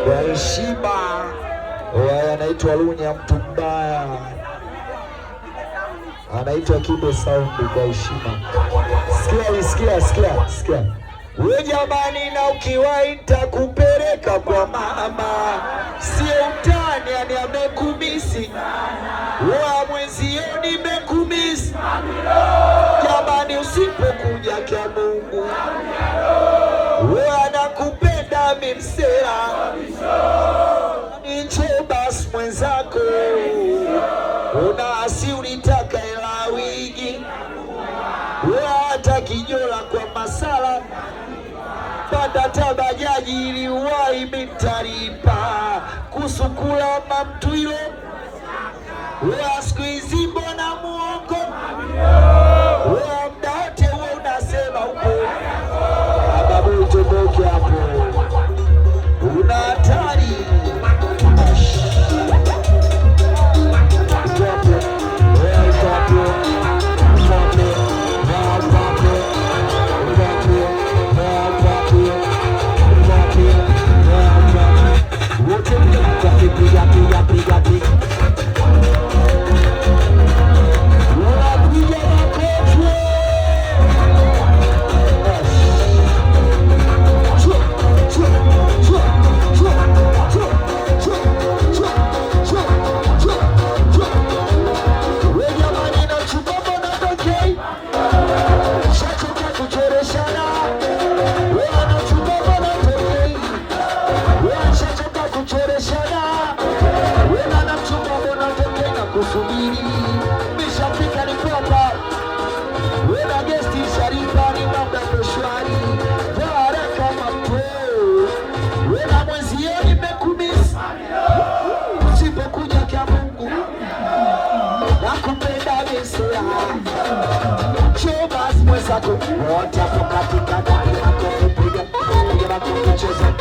kwa heshima. Anaitwa Lunya mtu mbaya, anaitwa Kibe Sound kwa heshima. Sikia. We jamani, na ukiwahi nitakupeleka kwa mama, sio utani, yani amekumisi wa mwenzio nimekumisi. Jamani, usipokuja kia Mungu we anakupenda mimsela nicho basi mwenzako unasi ulitaka ela wigi we hata kijola kwa masala pata tabajaji ili uwai mitaripa kusukula mamtuilo we askuizi mbona muongo we mdaote we unasema uko ababu utoboke hapo una hatari. Wote hapo katika ndani yako kupiga kucheza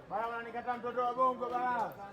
Bara, wananikataa mtoto wa Bongo bara.